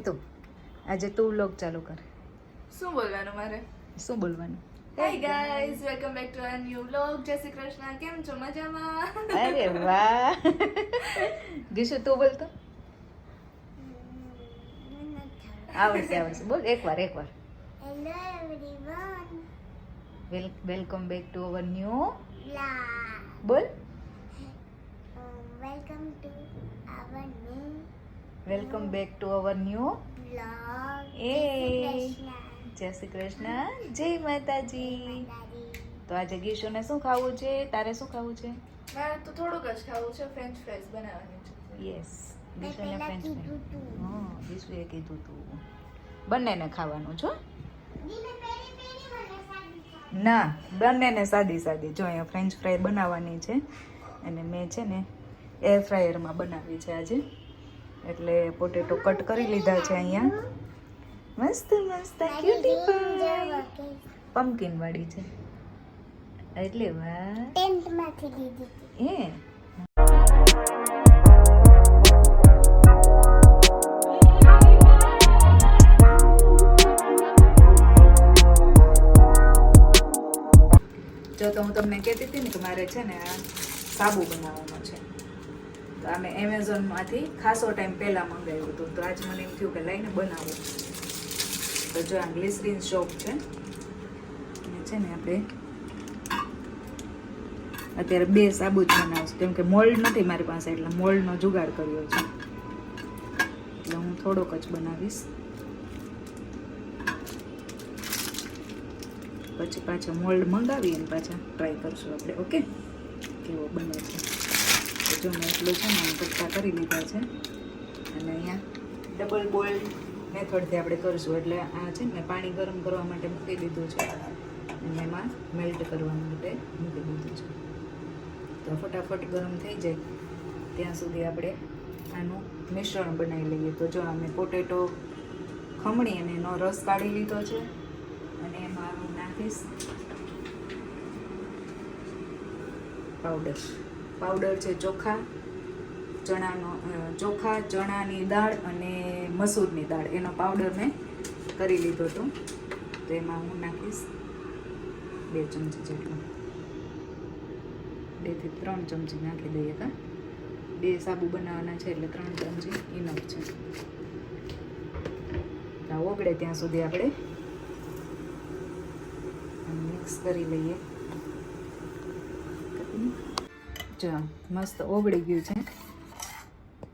તો આજે તું વ્લોગ ચાલુ કર. શું બોલવાનું મારે? શું બોલવાનું? Hey guys, welcome back to our new vlog. જય શ્રી કૃષ્ણ. કેમ છો? મજામાં? અરે વાહ. ગીશુ તું બોલતો આવડશે બોલ એકવાર Hello everyone. Welcome back to our new Vlog. બોલ Welcome to our new welcome back to our new vlog. એ જય શ્રી કૃષ્ણ, જય માતાજી. તો આજે ગીશુને શું ખાવું છે? તારે શું ખાવું છે? મારે તો થોડુંક જ ખાવું છે. ફ્રેન્ચ ફ્રાઈઝ બનાવવાની છે. યસ, મેં ગીશુને પહેલા ફ્રેન્ચ કીધું તું. હા, ગીશુએ કીધું તું. બંનેને ખાવાનું છો? ના, બંનેને સાદી સાદી. જો અહીંયા ફ્રેન્ચ ફ્રાય બનાવવાની છે અને મેં છે ને એર ફ્રાયરમાં બનાવી છે આજે. એટલે પોટેટો કટ કરી લીધા છે અહીંયા. મસ્ત મસ્ત ક્યુટી પાઈ પમ્પકિન વાળી છે એટલે વાહ. 10th માંથી લીધી હતી. એ જો તો હું તમને કહેતી હતી ને કે મારે છે ને આ સાબુ બનાવવાનો છે. તો આ મેં એમેઝોનમાંથી ખાસો ટાઈમ પહેલાં મંગાવ્યું હતું. તો આજ મને એમ થયું કે લઈને બનાવું. તો જો આ ગ્લિસરીન સોપ છે અને છે ને આપણે અત્યારે 2 સાબુ જ બનાવશું કેમ કે મોલ્ડ નથી મારી પાસે, એટલે મોલ્ડનો જુગાડ કર્યો છે. એટલે હું થોડોક જ બનાવીશ, પછી પાછા મોલ્ડ મંગાવી અને પાછા ટ્રાય કરશું આપણે. ઓકે, કેવો બને છે. તો જો મેં એટલું છે ને કટકા કરી લીધા છે અને અહીંયા ડબલ બોઇલ્ડ મેથડથી આપણે કરીશું. એટલે આ છે ને પાણી ગરમ કરવા માટે મૂકી દીધું છે અને એમાં મેલ્ટ કરવા માટે મૂકી દીધું છે. તો ફટાફટ ગરમ થઈ જાય ત્યાં સુધી આપણે આનું મિશ્રણ બનાવી લઈએ. તો જો અમે પોટેટો ખમણી અને એનો રસ કાઢી લીધો છે અને એમાં હું નાખીશ પાવડર છે ચોખા, ચણાની દાળ અને મસૂરની દાળ, એનો પાવડર મેં કરી લીધો હતો. તો એમાં હું નાખીશ 2 ચમચી જેટલું, 2 થી 3 ચમચી નાખી દઈએ. 2 સાબુ બનાવવાના છે એટલે 3 ચમચી ઇનફ છે. ઓગળે ત્યાં સુધી આપણે મિક્સ કરી લઈએ. જો મસ્ત ઓગળી ગયું છે,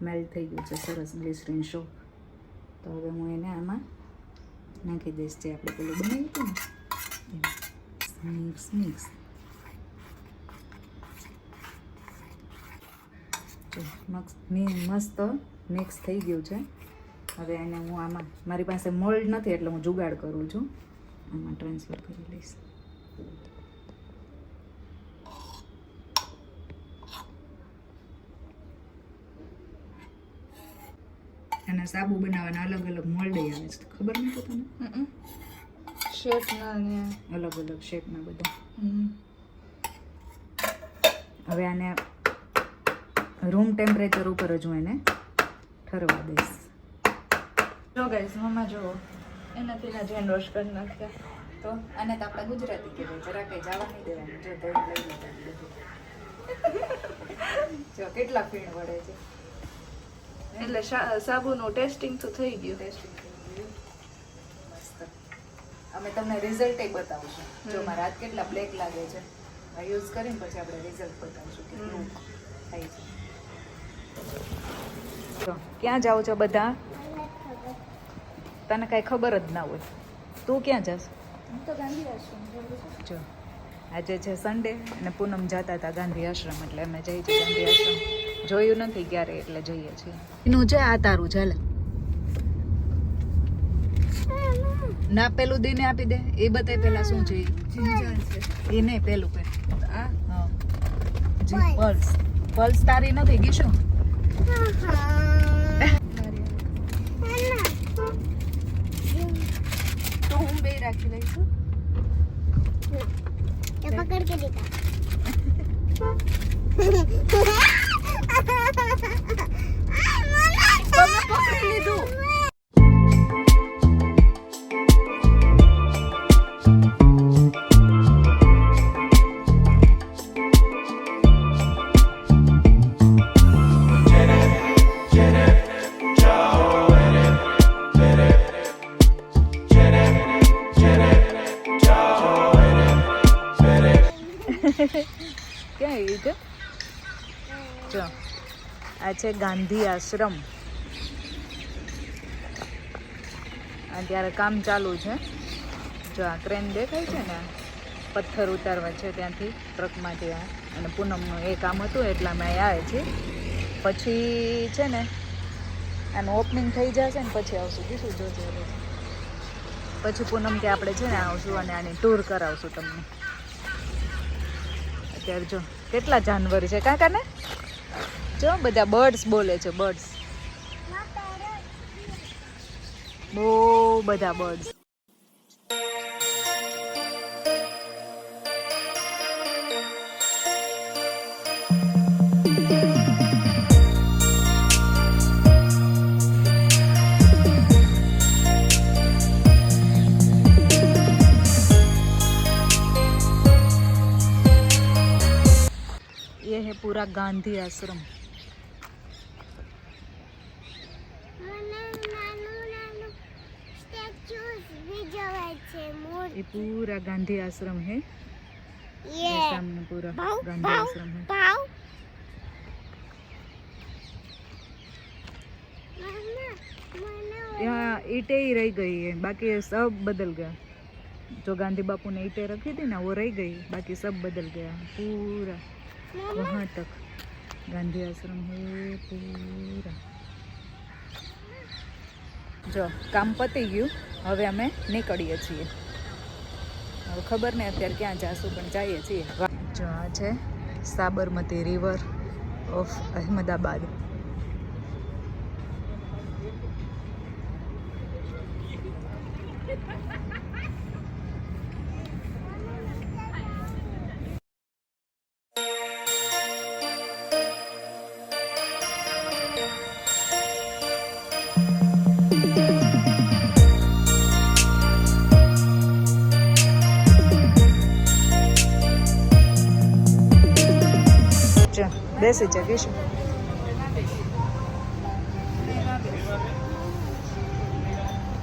મેલ્ટ થઈ ગયું છે સરસ ગ્લિસરીન સોપ. તો હવે હું એને આમાં નાખી દઈશ જે આપણે પેલું બનાવ્યું હતું ને. મિક્સ જો મસ્ત મિક્સ થઈ ગયું છે. હવે એને હું આમાં, મારી પાસે મોલ્ડ નથી એટલે હું જુગાડ કરું છું, આમાં ટ્રાન્સફર કરી લઈશ. અને સાબુ બનાવવાના અલગ અલગ મોલ્ડ આવે છે, ખબર નથી તમને? શેપના ને અલગ અલગ શેપના બધા. હવે આને રૂમ ટેમ્પરેચર ઉપર જ હું એને ઠરવા દઈશ. જો ગાઈસ, મમ્મા જુઓ એનાથી ના જેન વોશ કરી નાખ્યા. તો આને તો આપણે ગુજરાતી કહેવાય, જરા કંઈ જવા નહીં દેવાનું. જો તો લઈ લીધા બધું. જો કેટલા ફીણ વળે છે. એટલે સાબુનું ટેસ્ટિંગ તો થઈ ગયું. મસ્ત. અમે તમને રિઝલ્ટ બતાવશું. જો મારા હાથ કેટલા બ્લેક લાગે છે, યુઝ કરીને પછી આપણે રિઝલ્ટ બતાવશું કે કેવું થાય છે. તો ક્યાં જાઓ છો બધા? તને કાંઈ ખબર જ ના હોય. તું ક્યાં જાસ? હું તો ગાંધી આશ્રમ જઉં છું. જો આજે છે સન્ડે અને પૂનમ જતા હતા ગાંધી આશ્રમ, એટલે અમે જઈએ છીએ ગાંધી આશ્રમ. જોયું નથી ક્યારે એટલે જઈએ છીએ. એનું છે આ તારું ચાલે ના, પેલું દીને આપી દે. એ બતાય પેલા શું છે જિંજર છે એ નહીં, પેલું પે આ. હા જી પલ્સ તારી નથી ગીશું. તો હું બે રાખી લઈશું. પકડ કે દીધા. તમે પકડી લીધું. છે ગાંધી આશ્રમ. અત્યારે કામ ચાલુ છે. જો આ ક્રેન દેખાય છે ને, પથ્થર ઉતારવા છે ત્યાંથી ટ્રકમાંથી. અને પૂનમનું એ કામ હતું એટલા અમે અહીં આવે છે. પછી છે ને આનું ઓપનિંગ થઈ જશે ને પછી આવશું. કીધું જોજો. પછી પૂનમ કે આપણે છે ને આવશું અને આની ટૂર કરાવશું તમને. અત્યારે જો કેટલા જાનવર છે કાકા ને, જો બધા બર્ડ્સ બોલે છે. બર્ડ્સ બહુ બધા બર્ડ્સ. ये है पूरा गांधी आश्रम. ये पूरा गांधी आश्रम है. ये सामने पूरा गांधी आश्रम है. यहाँ ईंटें ही रह गई है, बाकी सब बदल गया. जो गांधी बापू ने ईंटें रखी थी ना वो रह गई, बाकी सब बदल गया पूरा. वहाँ तक गांधी आश्रम है पूरा. જો કામ પતી ગયું, હવે અમે નીકળીએ છીએ. હવે ખબર નહીં અત્યારે ક્યાં જાશું, પણ જઈએ છીએ. જો આ છે સાબરમતી રિવર ઓફ અહેમદાબાદ. બેસી જઈશું.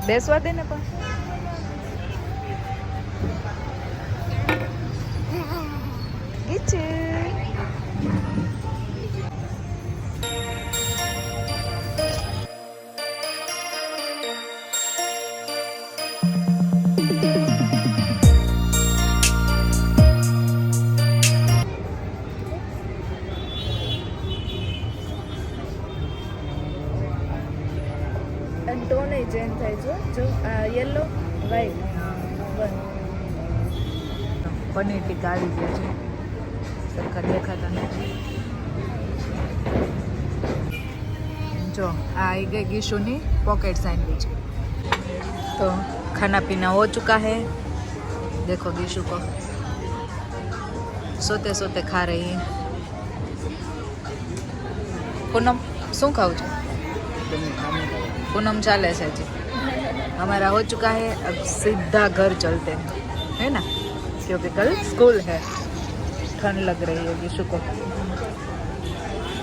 બેસવા દે ને પણ. ગીચે ટોન એ ચેન્જ થાય છે. જો આ યલો વ્હાઈટ પનીર ટીકા આવી ગયા છે. સરખા દેખાતા નથી. જો આ આવી ગઈ ગીશુની पॉकेट सैंडविच. तो खाना पीना हो चुका है. देखो गीशु को सोते सोते खा रही है. पूनम શું ખાવું છે? पूनम चाले से जी. हमारा हो चुका है. अब सीधा घर चलते हैं, है ना, क्योंकि कल स्कूल है. ठंड लग रही है गीशु को,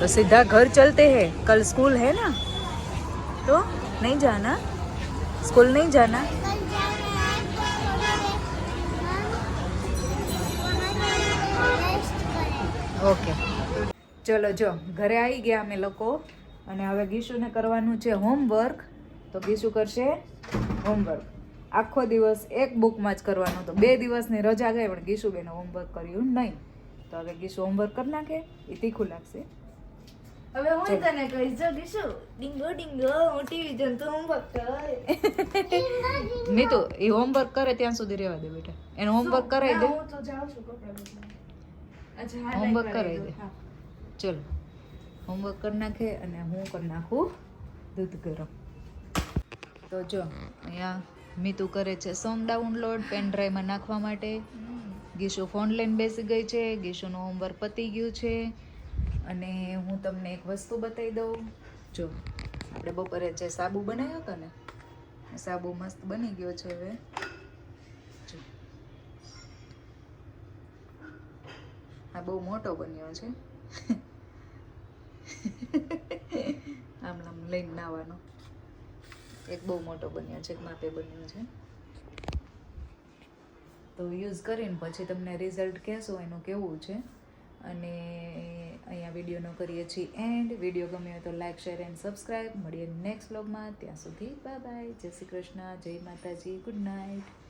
तो सीधा घर चलते हैं. कल स्कूल है ना, तो नहीं जाना, स्कूल नहीं जाना. ओके चलो जो घरे आई गया અમે લોકો. અને હવે ગીશુને કરવાનું છે હોમવર્ક. તો ગીશુ કરશે હોમવર્ક. આખો દિવસ એક બુકમાં જ કરવાનો. તો 2 દિવસની રજા ગઈ પણ ગીશુ બેને હોમવર્ક કર્યું નહીં. તો હવે ગીશુ હોમવર્ક કરી નાખે. એ તીખું લાગશે. હવે હું તને કહીશ, જો ગીશુ ડિંગો ડિંગો હું ટીવી જોઉં તું હોમવર્ક કર. નહીં તો એ હોમવર્ક કરે ત્યાં સુધી રહેવા દે બેટા. એને હોમવર્ક કરાવી દે. હું તો જાઉં છું કપડાં બદલવા. અચ્છા હોમવર્ક કરાવી દે. ચલો હોમવર્ક કરી નાખે અને હું કરી નાખું દૂધ ગરમ. તો જો અહીંયા મીતુ કરે છે સોંગ ડાઉનલોડ પેન ડ્રાઈવમાં નાખવા માટે. ગીશુ ફોન લઈને બેસી ગઈ છે. ગીશુનું હોમવર્ક પતી ગયું છે. અને હું તમને એક વસ્તુ બતાવી દઉં. જો આપણે બપોરે જે સાબુ બનાવ્યો હતો ને, સાબુ મસ્ત બની ગયો છે. હવે જો આ બહુ મોટો બન્યો છે. આમ આમ લઈને નાવાનો. એક બહુ મોટો બન્યો છે, એક માપે બન્યો છે. તો યુઝ કરીને પછી તમને રિઝલ્ટ કહેશો એનું કેવું છે. અને અહીંયા વિડીયોનો કરીએ છીએ એન્ડ. વિડીયો ગમ્યો હોય તો લાઇક શેર એન્ડ સબસ્ક્રાઈબ. મળીએ નેક્સ્ટ વ્લોગમાં. ત્યાં સુધી બાય બાય. જય શ્રી કૃષ્ણ, જય માતાજી, ગુડ નાઇટ.